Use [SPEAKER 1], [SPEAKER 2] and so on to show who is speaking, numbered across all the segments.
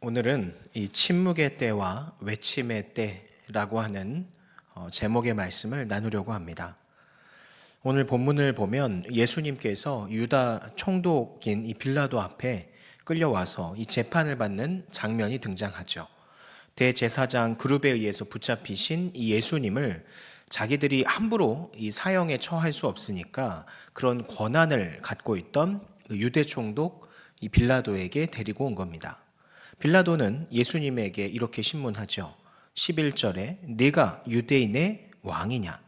[SPEAKER 1] 오늘은 이 침묵의 때와 외침의 때라고 하는 제목의 말씀을 나누려고 합니다. 오늘 본문을 보면 예수님께서 유다 총독인 이 빌라도 앞에 끌려와서 이 재판을 받는 장면이 등장하죠. 대제사장 그룹에 의해서 붙잡히신 이 예수님을 자기들이 함부로 이 사형에 처할 수 없으니까 그런 권한을 갖고 있던 유대 총독 이 빌라도에게 데리고 온 겁니다. 빌라도는 예수님에게 이렇게 신문하죠. 11절에 네가 유대인의 왕이냐?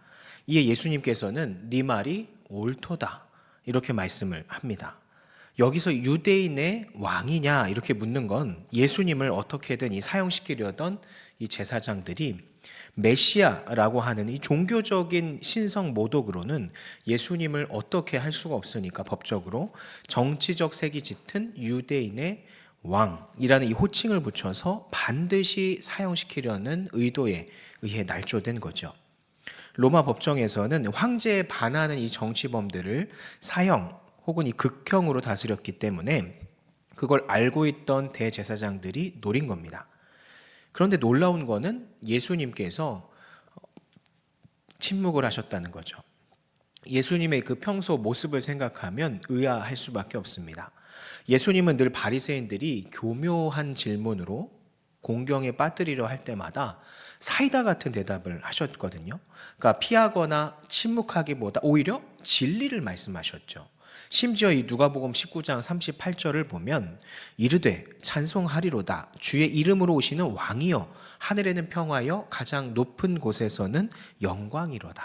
[SPEAKER 1] 이에 예수님께서는 네 말이 옳도다 이렇게 말씀을 합니다. 여기서 유대인의 왕이냐 이렇게 묻는 건 예수님을 어떻게든 사형시키려던 이 제사장들이 메시아라고 하는 이 종교적인 신성 모독으로는 예수님을 어떻게 할 수가 없으니까 법적으로 정치적 색이 짙은 유대인의 왕이라는 이 호칭을 붙여서 반드시 사형시키려는 의도에 의해 날조된 거죠. 로마 법정에서는 황제에 반하는 이 정치범들을 사형 혹은 이 극형으로 다스렸기 때문에 그걸 알고 있던 대제사장들이 노린 겁니다. 그런데 놀라운 거는 예수님께서 침묵을 하셨다는 거죠. 예수님의 그 평소 모습을 생각하면 의아할 수밖에 없습니다. 예수님은 늘 바리새인들이 교묘한 질문으로 공경에 빠뜨리려 할 때마다 사이다 같은 대답을 하셨거든요. 그러니까 피하거나 침묵하기보다 오히려 진리를 말씀하셨죠. 심지어 이 누가복음 19장 38절을 보면 이르되 찬송하리로다 주의 이름으로 오시는 왕이여 하늘에는 평화여 가장 높은 곳에서는 영광이로다.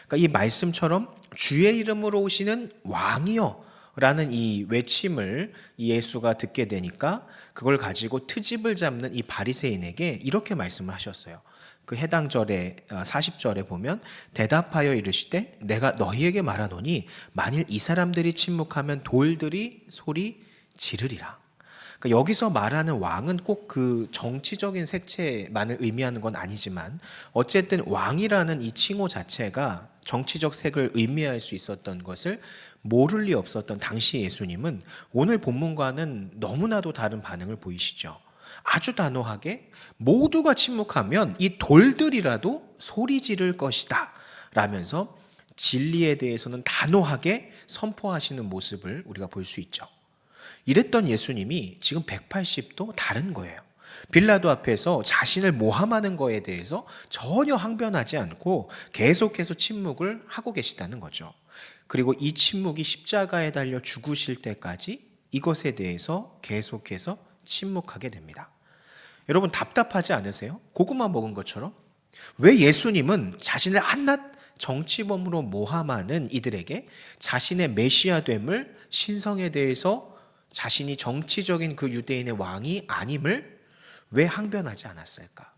[SPEAKER 1] 그러니까 이 말씀처럼 주의 이름으로 오시는 왕이여 라는 이 외침을 예수가 듣게 되니까 그걸 가지고 트집을 잡는 이 바리새인에게 이렇게 말씀을 하셨어요. 그 해당 절에 40절에 보면 대답하여 이르시되 내가 너희에게 말하노니 만일 이 사람들이 침묵하면 돌들이 소리 지르리라. 그러니까 여기서 말하는 왕은 꼭 그 정치적인 색채만을 의미하는 건 아니지만 어쨌든 왕이라는 이 칭호 자체가 정치적 색을 의미할 수 있었던 것을 모를 리 없었던 당시 예수님은 오늘 본문과는 너무나도 다른 반응을 보이시죠. 아주 단호하게 모두가 침묵하면 이 돌들이라도 소리 지를 것이다 라면서 진리에 대해서는 단호하게 선포하시는 모습을 우리가 볼 수 있죠. 이랬던 예수님이 지금 180도 다른 거예요. 빌라도 앞에서 자신을 모함하는 거에 대해서 전혀 항변하지 않고 계속해서 침묵을 하고 계시다는 거죠. 그리고 이 침묵이 십자가에 달려 죽으실 때까지 이것에 대해서 계속해서 침묵하게 됩니다. 여러분 답답하지 않으세요? 고구마 먹은 것처럼? 왜 예수님은 자신을 한낱 정치범으로 모함하는 이들에게 자신의 메시아됨을 신성에 대해서 자신이 정치적인 그 유대인의 왕이 아님을 왜 항변하지 않았을까?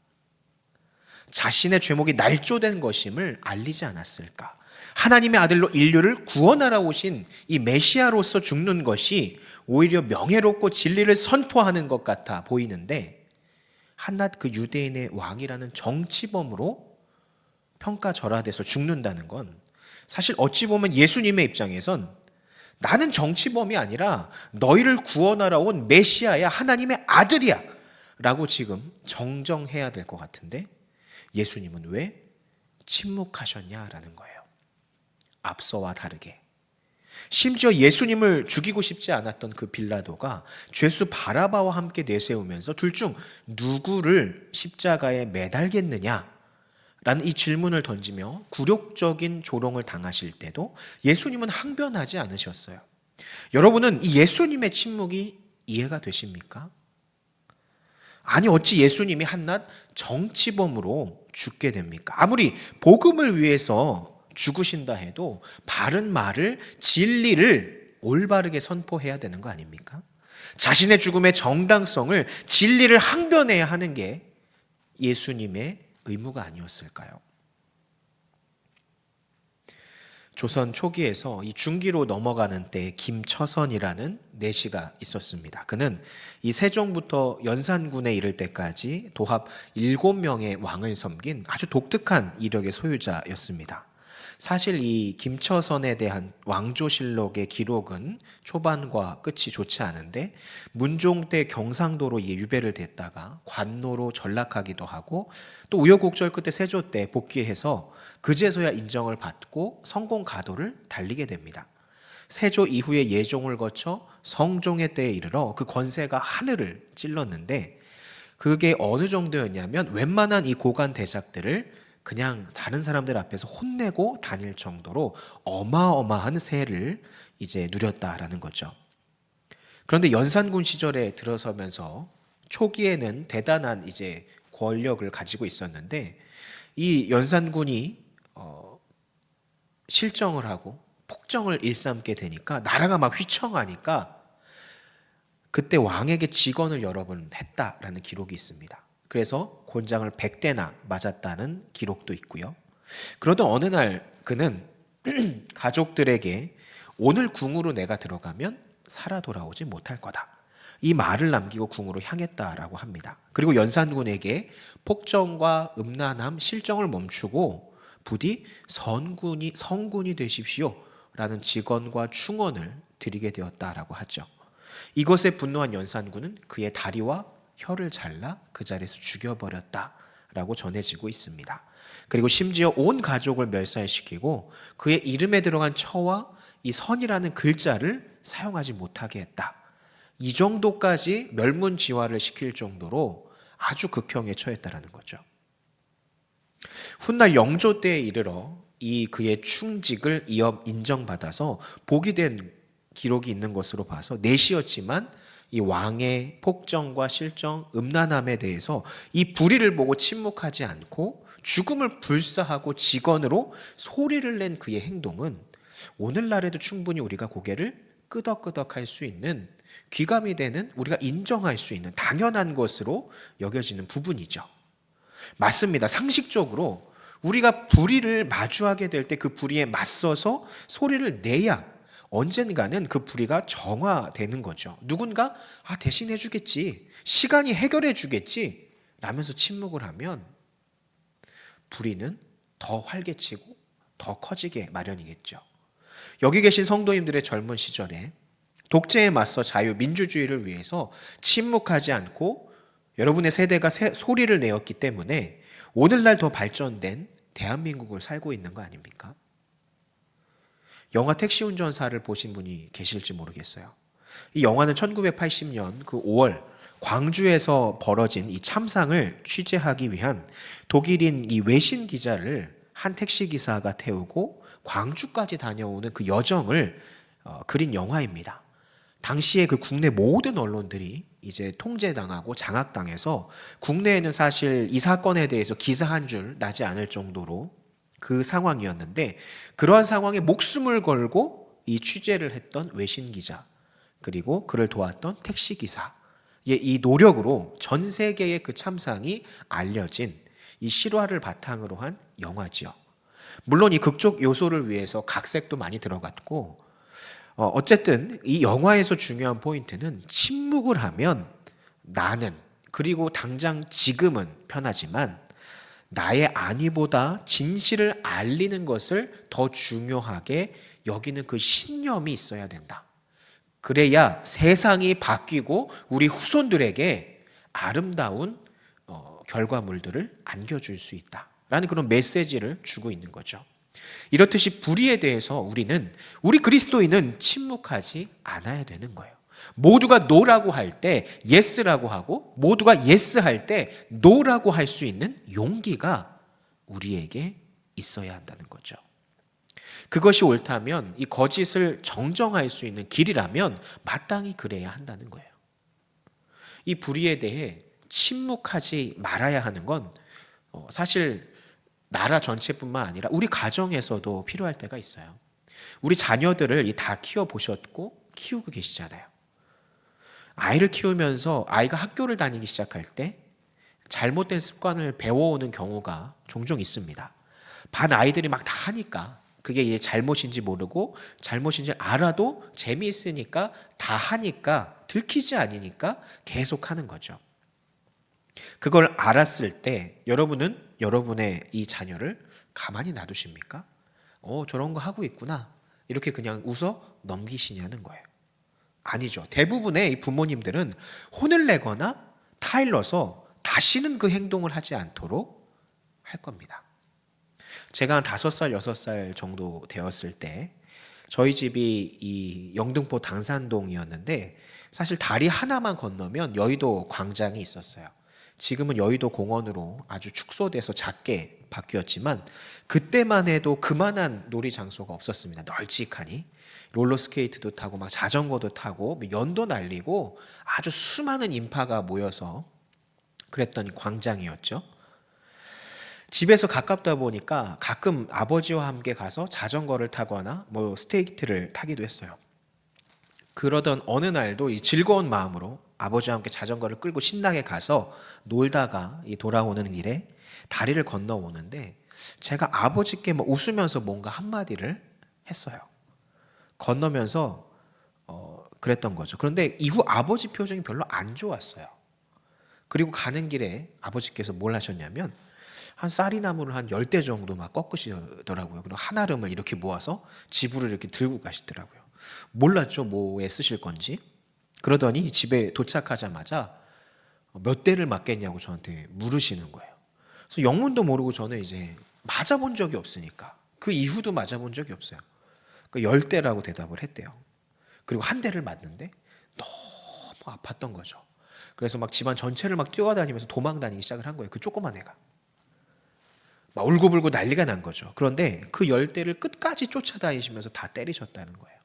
[SPEAKER 1] 자신의 죄목이 날조된 것임을 알리지 않았을까? 하나님의 아들로 인류를 구원하러 오신 이 메시아로서 죽는 것이 오히려 명예롭고 진리를 선포하는 것 같아 보이는데 한낱 그 유대인의 왕이라는 정치범으로 평가절하돼서 죽는다는 건 사실 어찌 보면 예수님의 입장에선 나는 정치범이 아니라 너희를 구원하러 온 메시아야, 하나님의 아들이야 라고 지금 정정해야 될 것 같은데 예수님은 왜 침묵하셨냐라는 거예요. 앞서와 다르게. 심지어 예수님을 죽이고 싶지 않았던 그 빌라도가 죄수 바라바와 함께 내세우면서 둘 중 누구를 십자가에 매달겠느냐 라는 이 질문을 던지며 굴욕적인 조롱을 당하실 때도 예수님은 항변하지 않으셨어요. 여러분은 이 예수님의 침묵이 이해가 되십니까? 아니 어찌 예수님이 한낱 정치범으로 죽게 됩니까? 아무리 복음을 위해서 죽으신다 해도 바른 말을, 진리를 올바르게 선포해야 되는 거 아닙니까? 자신의 죽음의 정당성을, 진리를 항변해야 하는 게 예수님의 의무가 아니었을까요? 조선 초기에서 이 중기로 넘어가는 때 김처선이라는 내시가 있었습니다. 그는 이 세종부터 연산군에 이를 때까지 도합 7명의 왕을 섬긴 아주 독특한 이력의 소유자였습니다. 사실 이 김처선에 대한 왕조실록의 기록은 초반과 끝이 좋지 않은데 문종 때 경상도로 유배를 됐다가 관노로 전락하기도 하고 또 우여곡절 끝에 세조 때 복귀해서 그제서야 인정을 받고 성공 가도를 달리게 됩니다. 세조 이후에 예종을 거쳐 성종의 때에 이르러 그 권세가 하늘을 찔렀는데 그게 어느 정도였냐면 웬만한 이 고관 대작들을 그냥 다른 사람들 앞에서 혼내고 다닐 정도로 어마어마한 세를 이제 누렸다라는 거죠. 그런데 연산군 시절에 들어서면서 초기에는 대단한 이제 권력을 가지고 있었는데 이 연산군이 실정을 하고 폭정을 일삼게 되니까 나라가 막 휘청하니까 그때 왕에게 직언을 여러 번 했다라는 기록이 있습니다. 그래서 곤장을 100대나 맞았다는 기록도 있고요. 그러던 어느 날 그는 가족들에게 오늘 궁으로 내가 들어가면 살아 돌아오지 못할 거다. 이 말을 남기고 궁으로 향했다라고 합니다. 그리고 연산군에게 폭정과 음란함, 실정을 멈추고 부디 성군이 되십시오라는 직언과 충언을 드리게 되었다라고 하죠. 이것에 분노한 연산군은 그의 다리와 혀를 잘라 그 자리에서 죽여버렸다라고 전해지고 있습니다. 그리고 심지어 온 가족을 멸살시키고 그의 이름에 들어간 처와 이 선이라는 글자를 사용하지 못하게 했다. 이 정도까지 멸문지화를 시킬 정도로 아주 극형에 처했다라는 거죠. 훗날 영조 때에 이르러 이 그의 충직을 인정받아서 복이 된 기록이 있는 것으로 봐서 내시였지만 이 왕의 폭정과 실정, 음란함에 대해서 이 불의를 보고 침묵하지 않고 죽음을 불사하고 직언으로 소리를 낸 그의 행동은 오늘날에도 충분히 우리가 고개를 끄덕끄덕할 수 있는, 귀감이 되는, 우리가 인정할 수 있는 당연한 것으로 여겨지는 부분이죠. 맞습니다. 상식적으로 우리가 불의를 마주하게 될 때 그 불의에 맞서서 소리를 내야 언젠가는 그 불의가 정화되는 거죠. 누군가 대신해 주겠지, 시간이 해결해 주겠지 라면서 침묵을 하면 불의는 더 활개치고 더 커지게 마련이겠죠. 여기 계신 성도님들의 젊은 시절에 독재에 맞서 자유민주주의를 위해서 침묵하지 않고 여러분의 세대가 소리를 내었기 때문에 오늘날 더 발전된 대한민국을 살고 있는 거 아닙니까? 영화 택시 운전사를 보신 분이 계실지 모르겠어요. 이 영화는 1980년 그 5월 광주에서 벌어진 이 참상을 취재하기 위한 독일인 이 외신 기자를 한 택시 기사가 태우고 광주까지 다녀오는 그 여정을 그린 영화입니다. 당시에 그 국내 모든 언론들이 이제 통제당하고 장악당해서 국내에는 사실 이 사건에 대해서 기사 한 줄 나지 않을 정도로 그 상황이었는데, 그러한 상황에 목숨을 걸고 이 취재를 했던 외신 기자 그리고 그를 도왔던 택시 기사의 이 노력으로 전 세계의 그 참상이 알려진 이 실화를 바탕으로 한 영화지요. 물론 이 극적 요소를 위해서 각색도 많이 들어갔고, 어쨌든 이 영화에서 중요한 포인트는 침묵을 하면 나는, 그리고 당장 지금은 편하지만 나의 안위보다 진실을 알리는 것을 더 중요하게 여기는 그 신념이 있어야 된다. 그래야 세상이 바뀌고 우리 후손들에게 아름다운 결과물들을 안겨줄 수 있다라는 그런 메시지를 주고 있는 거죠. 이렇듯이 불의에 대해서 우리 그리스도인은 침묵하지 않아야 되는 거예요. 모두가 노라고 할 때 예스라고 하고, 모두가 예스할 때 노라고 할 수 있는 용기가 우리에게 있어야 한다는 거죠. 그것이 옳다면, 이 거짓을 정정할 수 있는 길이라면 마땅히 그래야 한다는 거예요. 이 불의에 대해 침묵하지 말아야 하는 건 사실 나라 전체뿐만 아니라 우리 가정에서도 필요할 때가 있어요. 우리 자녀들을 다 키워보셨고 키우고 계시잖아요. 아이를 키우면서 아이가 학교를 다니기 시작할 때 잘못된 습관을 배워오는 경우가 종종 있습니다. 반 아이들이 막 다 하니까 그게 이제 잘못인지 모르고, 잘못인지 알아도 재미있으니까 다 하니까 들키지 않으니까 계속 하는 거죠. 그걸 알았을 때 여러분은 여러분의 이 자녀를 가만히 놔두십니까? 저런 거 하고 있구나. 이렇게 그냥 웃어 넘기시냐는 거예요. 아니죠. 대부분의 이 부모님들은 혼을 내거나 타일러서 다시는 그 행동을 하지 않도록 할 겁니다. 제가 한 5살, 6살 정도 되었을 때 저희 집이 이 영등포 당산동이었는데 사실 다리 하나만 건너면 여의도 광장이 있었어요. 지금은 여의도 공원으로 아주 축소돼서 작게 바뀌었지만 그때만 해도 그만한 놀이 장소가 없었습니다. 널찍하니. 롤러스케이트도 타고 막 자전거도 타고 연도 날리고 아주 수많은 인파가 모여서 그랬던 광장이었죠. 집에서 가깝다 보니까 가끔 아버지와 함께 가서 자전거를 타거나 뭐 스케이트를 타기도 했어요. 그러던 어느 날도 이 즐거운 마음으로 아버지와 함께 자전거를 끌고 신나게 가서 놀다가 이 돌아오는 길에 다리를 건너오는데 제가 아버지께 뭐 웃으면서 뭔가 한마디를 했어요. 건너면서 그랬던 거죠. 그런데 이후 아버지 표정이 별로 안 좋았어요. 그리고 가는 길에 아버지께서 뭘 하셨냐면 한 쌀이나무를 한 10대 정도 막 꺾으시더라고요. 그리고 한아름을 이렇게 모아서 집으로 이렇게 들고 가시더라고요. 몰랐죠, 뭐에 쓰실 건지. 그러더니 집에 도착하자마자 몇 대를 맞겠냐고 저한테 물으시는 거예요. 그래서 영문도 모르고 저는 이제 맞아본 적이 없으니까 그 이후도 맞아본 적이 없어요. 그 10대라고 대답을 했대요. 그리고 한 대를 맞는데 너무 아팠던 거죠. 그래서 막 집안 전체를 막 뛰어다니면서 도망 다니기 시작을 한 거예요. 그 조그만 애가. 막 울고불고 난리가 난 거죠. 그런데 그 10대를 끝까지 쫓아다니시면서 다 때리셨다는 거예요.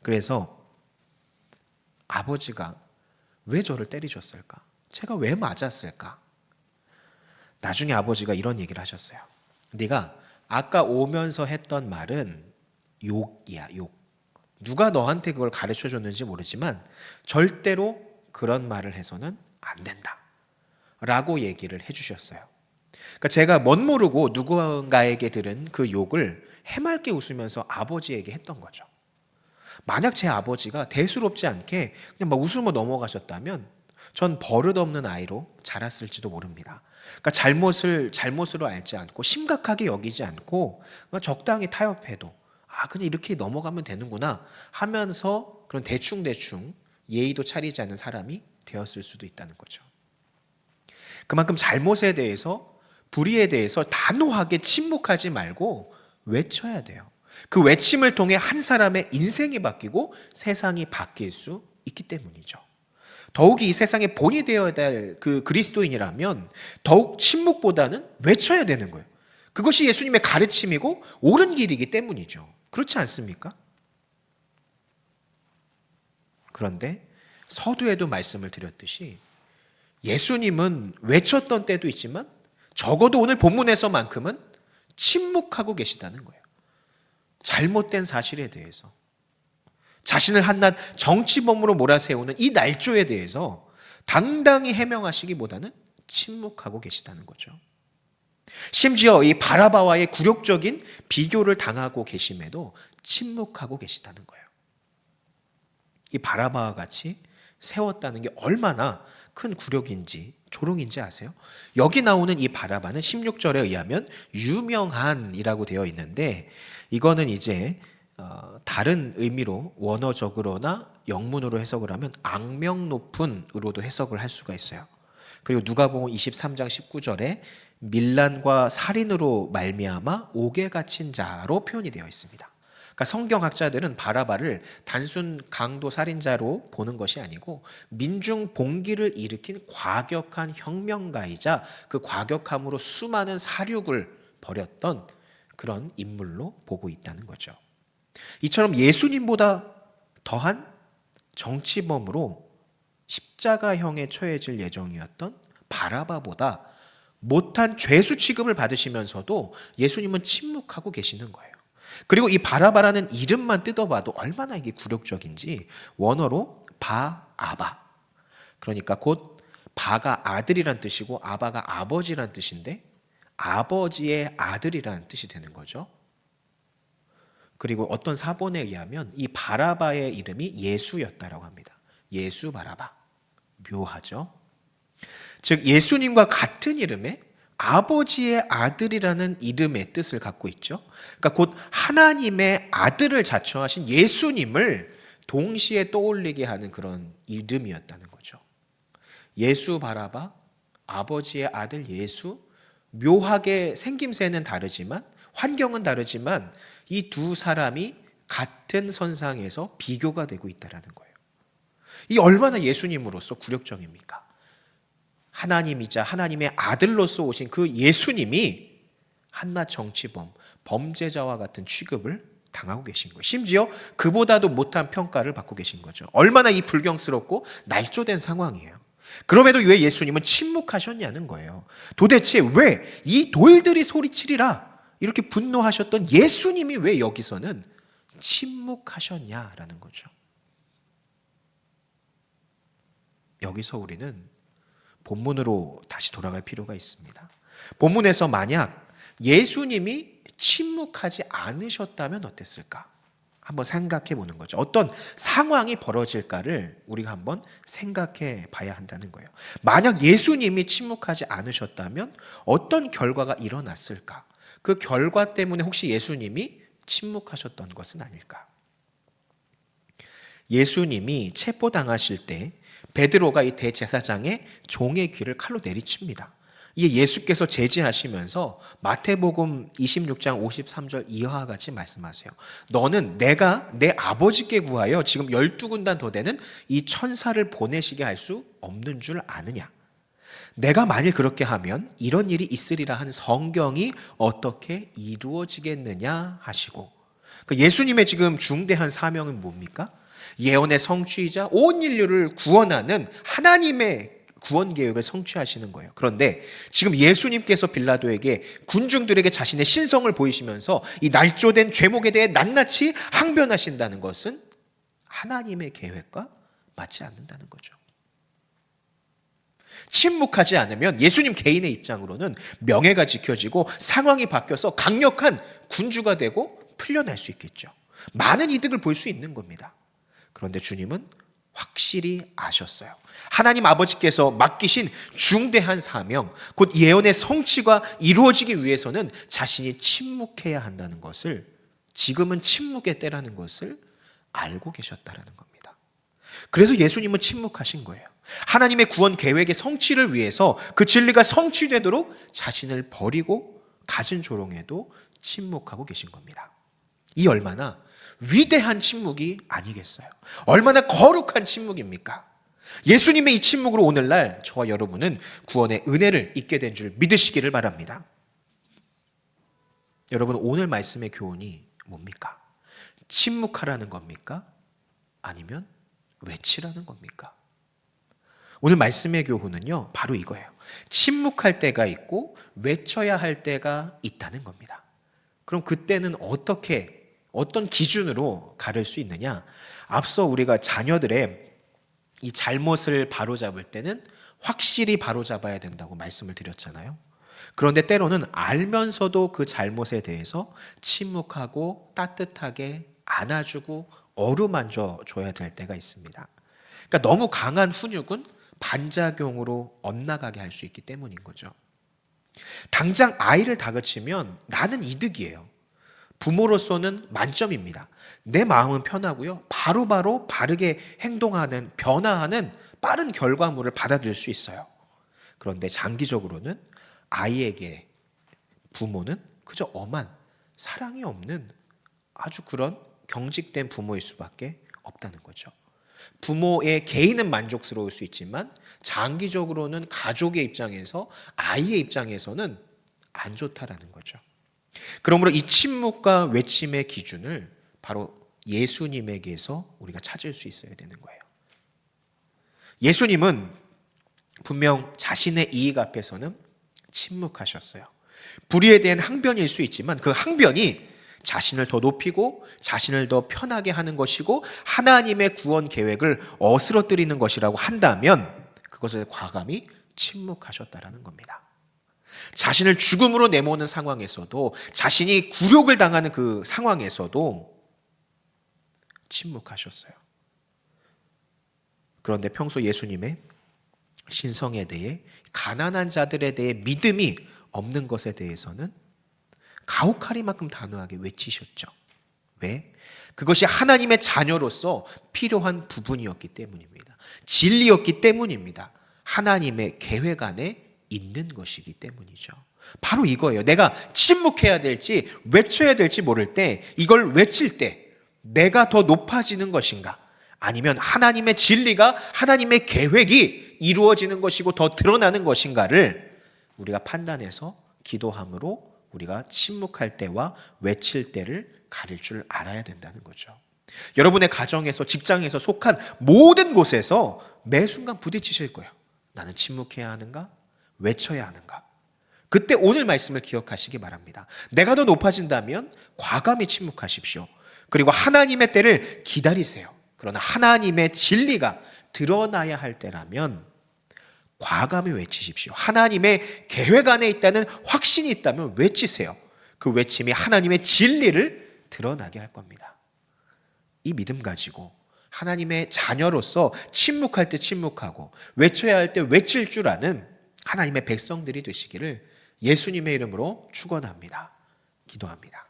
[SPEAKER 1] 그래서 아버지가 왜 저를 때리셨을까? 제가 왜 맞았을까? 나중에 아버지가 이런 얘기를 하셨어요. 네가 아까 오면서 했던 말은 욕이야, 욕. 누가 너한테 그걸 가르쳐 줬는지 모르지만 절대로 그런 말을 해서는 안 된다. 라고 얘기를 해주셨어요. 그러니까 제가 멋 모르고 누군가에게 들은 그 욕을 해맑게 웃으면서 아버지에게 했던 거죠. 만약 제 아버지가 대수롭지 않게 그냥 막 웃으며 넘어가셨다면 전 버릇없는 아이로 자랐을지도 모릅니다. 그러니까 잘못으로 알지 않고 심각하게 여기지 않고 적당히 타협해도 그냥 이렇게 넘어가면 되는구나 하면서 그런 대충대충 예의도 차리지 않는 사람이 되었을 수도 있다는 거죠. 그만큼 잘못에 대해서 불의에 대해서 단호하게 침묵하지 말고 외쳐야 돼요. 그 외침을 통해 한 사람의 인생이 바뀌고 세상이 바뀔 수 있기 때문이죠. 더욱이 이 세상의 본이 되어야 될 그 그리스도인이라면 더욱 침묵보다는 외쳐야 되는 거예요. 그것이 예수님의 가르침이고 옳은 길이기 때문이죠. 그렇지 않습니까? 그런데 서두에도 말씀을 드렸듯이 예수님은 외쳤던 때도 있지만 적어도 오늘 본문에서만큼은 침묵하고 계시다는 거예요. 잘못된 사실에 대해서 자신을 한낱 정치범으로 몰아세우는 이 날조에 대해서 당당히 해명하시기보다는 침묵하고 계시다는 거죠. 심지어 이 바라바와의 굴욕적인 비교를 당하고 계심에도 침묵하고 계시다는 거예요. 이 바라바와 같이 세웠다는 게 얼마나 큰 굴욕인지 조롱인지 아세요? 여기 나오는 이 바라바는 16절에 의하면 유명한이라고 되어 있는데 이거는 이제 다른 의미로 원어적으로나 영문으로 해석을 하면 악명 높은으로도 해석을 할 수가 있어요. 그리고 누가복음 23장 19절에 밀란과 살인으로 말미암아 옥에 갇힌 자로 표현이 되어 있습니다. 그러니까 성경학자들은 바라바를 단순 강도 살인자로 보는 것이 아니고 민중 봉기를 일으킨 과격한 혁명가이자 그 과격함으로 수많은 살육을 벌였던 그런 인물로 보고 있다는 거죠. 이처럼 예수님보다 더한 정치범으로 십자가형에 처해질 예정이었던 바라바보다 못한 죄수 취급을 받으시면서도 예수님은 침묵하고 계시는 거예요. 그리고 이 바라바라는 이름만 뜯어봐도 얼마나 이게 굴욕적인지 원어로 바아바, 그러니까 곧 바가 아들이란 뜻이고 아바가 아버지란 뜻인데 아버지의 아들이란 뜻이 되는 거죠. 그리고 어떤 사본에 의하면 이 바라바의 이름이 예수였다라고 합니다. 예수 바라바. 묘하죠. 즉 예수님과 같은 이름의 아버지의 아들이라는 이름의 뜻을 갖고 있죠. 그러니까 곧 하나님의 아들을 자처하신 예수님을 동시에 떠올리게 하는 그런 이름이었다는 거죠. 예수 바라바, 아버지의 아들 예수, 묘하게 생김새는 다르지만 환경은 다르지만 이 두 사람이 같은 선상에서 비교가 되고 있다는 거예요. 이 얼마나 예수님으로서 굴욕적입니까? 하나님이자 하나님의 아들로서 오신 그 예수님이 한낱 정치범, 범죄자와 같은 취급을 당하고 계신 거예요. 심지어 그보다도 못한 평가를 받고 계신 거죠. 얼마나 이 불경스럽고 날조된 상황이에요. 그럼에도 왜 예수님은 침묵하셨냐는 거예요. 도대체 왜 이 돌들이 소리치리라 이렇게 분노하셨던 예수님이 왜 여기서는 침묵하셨냐라는 거죠. 여기서 우리는 본문으로 다시 돌아갈 필요가 있습니다. 본문에서 만약 예수님이 침묵하지 않으셨다면 어땠을까? 한번 생각해 보는 거죠. 어떤 상황이 벌어질까를 우리가 한번 생각해 봐야 한다는 거예요. 만약 예수님이 침묵하지 않으셨다면 어떤 결과가 일어났을까? 그 결과 때문에 혹시 예수님이 침묵하셨던 것은 아닐까? 예수님이 체포당하실 때 베드로가 이 대제사장의 종의 귀를 칼로 내리칩니다. 이게 예수께서 제지하시면서 마태복음 26장 53절 이하와 같이 말씀하세요. 너는 내가 내 아버지께 구하여 지금 12군단 더 되는 이 천사를 보내시게 할 수 없는 줄 아느냐? 내가 만일 그렇게 하면 이런 일이 있으리라 한 성경이 어떻게 이루어지겠느냐 하시고, 예수님의 지금 중대한 사명은 뭡니까? 예언의 성취이자 온 인류를 구원하는 하나님의 구원 계획을 성취하시는 거예요. 그런데 지금 예수님께서 빌라도에게 군중들에게 자신의 신성을 보이시면서 이 날조된 죄목에 대해 낱낱이 항변하신다는 것은 하나님의 계획과 맞지 않는다는 거죠. 침묵하지 않으면 예수님 개인의 입장으로는 명예가 지켜지고 상황이 바뀌어서 강력한 군주가 되고 풀려날 수 있겠죠. 많은 이득을 볼 수 있는 겁니다. 그런데 주님은 확실히 아셨어요. 하나님 아버지께서 맡기신 중대한 사명, 곧 예언의 성취가 이루어지기 위해서는 자신이 침묵해야 한다는 것을, 지금은 침묵의 때라는 것을 알고 계셨다는 겁니다. 그래서 예수님은 침묵하신 거예요. 하나님의 구원 계획의 성취를 위해서 그 진리가 성취되도록 자신을 버리고 가진 조롱에도 침묵하고 계신 겁니다. 이 얼마나 위대한 침묵이 아니겠어요? 얼마나 거룩한 침묵입니까? 예수님의 이 침묵으로 오늘날 저와 여러분은 구원의 은혜를 잊게 된 줄 믿으시기를 바랍니다. 여러분, 오늘 말씀의 교훈이 뭡니까? 침묵하라는 겁니까? 아니면 외치라는 겁니까? 오늘 말씀의 교훈은요, 바로 이거예요. 침묵할 때가 있고 외쳐야 할 때가 있다는 겁니다. 그럼 그때는 어떤 기준으로 가를 수 있느냐? 앞서 우리가 자녀들의 이 잘못을 바로잡을 때는 확실히 바로잡아야 된다고 말씀을 드렸잖아요. 그런데 때로는 알면서도 그 잘못에 대해서 침묵하고 따뜻하게 안아주고 어루만져 줘야 될 때가 있습니다. 그러니까 너무 강한 훈육은 반작용으로 엇나가게 할 수 있기 때문인 거죠. 당장 아이를 다그치면 나는 이득이에요. 부모로서는 만점입니다. 내 마음은 편하고요. 바로바로 바르게 행동하는, 변화하는 빠른 결과물을 받아들일 수 있어요. 그런데 장기적으로는 아이에게 부모는 그저 엄한, 사랑이 없는 아주 그런 경직된 부모일 수밖에 없다는 거죠. 부모의 개인은 만족스러울 수 있지만 장기적으로는 가족의 입장에서, 아이의 입장에서는 안 좋다라는 거죠. 그러므로 이 침묵과 외침의 기준을 바로 예수님에게서 우리가 찾을 수 있어야 되는 거예요. 예수님은 분명 자신의 이익 앞에서는 침묵하셨어요. 불의에 대한 항변일 수 있지만 그 항변이 자신을 더 높이고 자신을 더 편하게 하는 것이고 하나님의 구원 계획을 어스러뜨리는 것이라고 한다면 그것을 과감히 침묵하셨다라는 겁니다. 자신을 죽음으로 내모는 상황에서도, 자신이 굴욕을 당하는 그 상황에서도 침묵하셨어요. 그런데 평소 예수님의 신성에 대해, 가난한 자들에 대해 믿음이 없는 것에 대해서는 가혹하리만큼 단호하게 외치셨죠. 왜? 그것이 하나님의 자녀로서 필요한 부분이었기 때문입니다. 진리였기 때문입니다. 하나님의 계획 안에 있는 것이기 때문이죠. 바로 이거예요. 내가 침묵해야 될지 외쳐야 될지 모를 때, 이걸 외칠 때 내가 더 높아지는 것인가, 아니면 하나님의 진리가, 하나님의 계획이 이루어지는 것이고 더 드러나는 것인가를 우리가 판단해서 기도함으로 우리가 침묵할 때와 외칠 때를 가릴 줄 알아야 된다는 거죠. 여러분의 가정에서, 직장에서, 속한 모든 곳에서 매 순간 부딪히실 거예요. 나는 침묵해야 하는가? 외쳐야 하는가? 그때 오늘 말씀을 기억하시기 바랍니다. 내가 더 높아진다면 과감히 침묵하십시오. 그리고 하나님의 때를 기다리세요. 그러나 하나님의 진리가 드러나야 할 때라면 과감히 외치십시오. 하나님의 계획 안에 있다는 확신이 있다면 외치세요. 그 외침이 하나님의 진리를 드러나게 할 겁니다. 이 믿음 가지고 하나님의 자녀로서 침묵할 때 침묵하고 외쳐야 할 때 외칠 줄 아는 하나님의 백성들이 되시기를 예수님의 이름으로 축원합니다. 기도합니다.